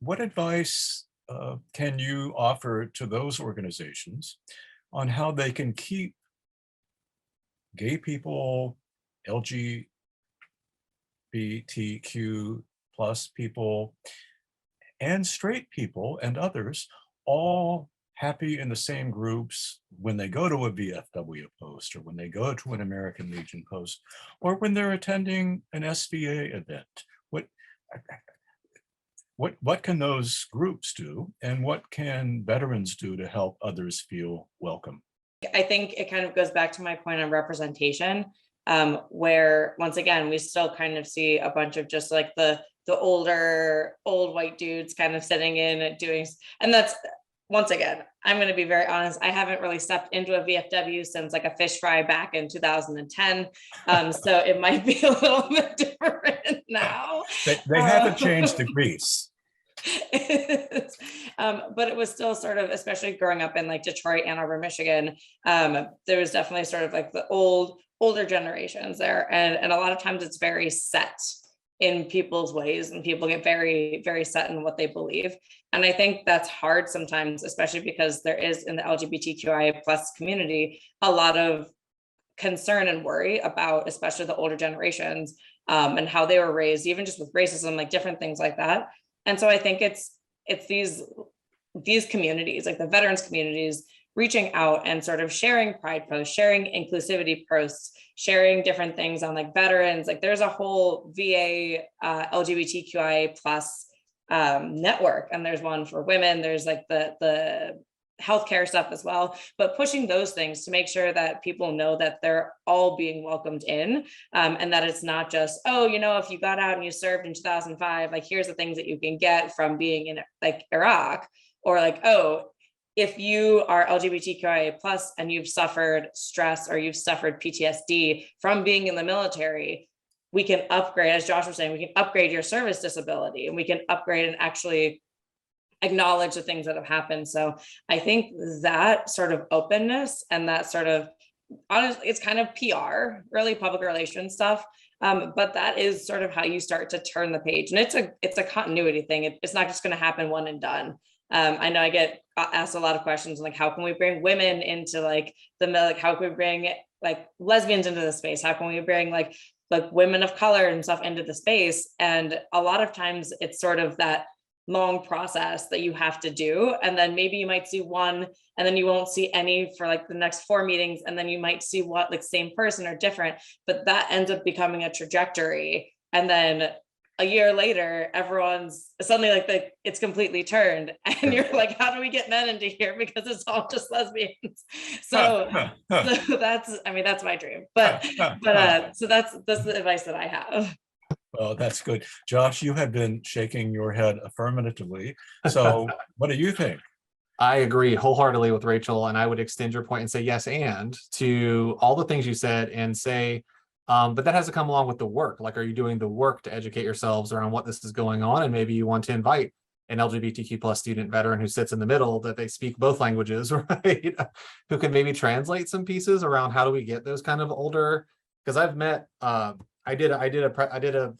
what advice can you offer to those organizations on how they can keep gay people, LGBTQ plus people, and straight people and others all happy in the same groups when they go to a VFW post, or when they go to an American Legion post, or when they're attending an SVA event? What can those groups do, and what can veterans do to help others feel welcome? I think it kind of goes back to my point on representation, where once again, we still kind of see a bunch of just like the old white dudes kind of sitting in and doing, and that's, once again, I'm going to be very honest, I haven't really stepped into a VFW since like a fish fry back in 2010. So it might be a little bit different now. They haven't changed the grease. But it was still sort of, especially growing up in like Detroit, Ann Arbor, Michigan, there was definitely sort of like the older generations there. And a lot of times it's very set in people's ways, and people get very, very set in what they believe. And I think that's hard sometimes, especially because there is in the LGBTQIA plus community, a lot of concern and worry about, especially the older generations, and how they were raised, even just with racism, like different things like that. And so I think it's these communities, like the veterans communities, reaching out and sort of sharing pride posts, sharing inclusivity posts, sharing different things on like veterans. Like there's a whole VA LGBTQIA plus network, and there's one for women. There's like the healthcare stuff as well, but pushing those things to make sure that people know that they're all being welcomed in, and that it's not just, oh, you know, if you got out and you served in 2005, like here's the things that you can get from being in like Iraq, or like, oh, if you are LGBTQIA plus and you've suffered stress or you've suffered PTSD from being in the military, we can upgrade, as Josh was saying, we can upgrade your service disability, and we can upgrade and actually acknowledge the things that have happened. So I think that sort of openness and that sort of, honestly, it's kind of PR, really public relations stuff. But that is sort of how you start to turn the page. And it's a continuity thing. It's not just going to happen one and done. I know I get asked a lot of questions like, how can we bring women into like like how can we bring like lesbians into the space? How can we bring like women of color and stuff into the space? And a lot of times it's sort of that long process that you have to do. And then maybe you might see one, and then you won't see any for like the next 4 meetings. And then you might see what like same person or different, but that ends up becoming a trajectory. And then a year later, everyone's suddenly like it's completely turned, and you're like, how do we get men into here? Because it's all just lesbians. So that's, I mean, that's my dream, but so that's the advice that I have. Well, that's good. Josh, you have been shaking your head affirmatively. So what do you think? I agree wholeheartedly with Rachel, and I would extend your point and say yes, and to all the things you said, and say, but that has to come along with the work. Like, are you doing the work to educate yourselves around what this is going on? And maybe you want to invite an LGBTQ plus student veteran who sits in the middle, that they speak both languages, right? Who can maybe translate some pieces around how do we get those kind of older, because I've met, I did the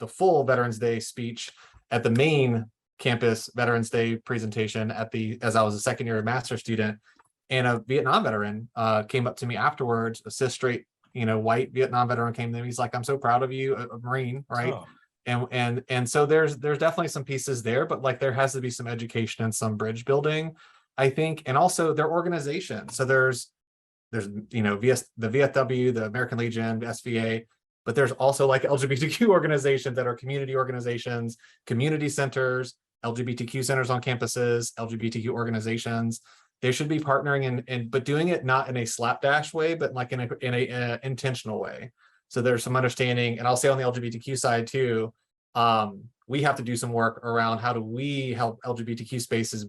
full Veterans Day speech at the main campus Veterans Day presentation as I was a second year master's student, and a Vietnam veteran came up to me afterwards, a cis straight, white Vietnam veteran came to me. He's like, I'm so proud of you, a Marine, right? Oh. And so there's definitely some pieces there, but like there has to be some education and some bridge building, I think, and also their organization. So there's the VFW, the American Legion, the SVA, but there's also like LGBTQ organizations that are community organizations, community centers, LGBTQ centers on campuses, LGBTQ organizations. They should be partnering but doing it not in a slapdash way, but like in a intentional way. So there's some understanding, and I'll say on the LGBTQ side too, we have to do some work around how do we help LGBTQ spaces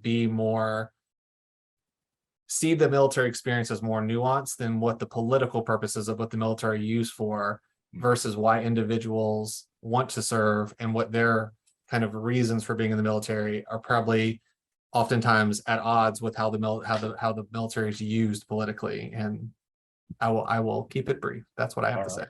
see the military experience as more nuanced than what the political purposes of what the military used for, versus why individuals want to serve and what their kind of reasons for being in the military are probably oftentimes at odds with how the military is used politically. And I will keep it brief. That's what I have to say.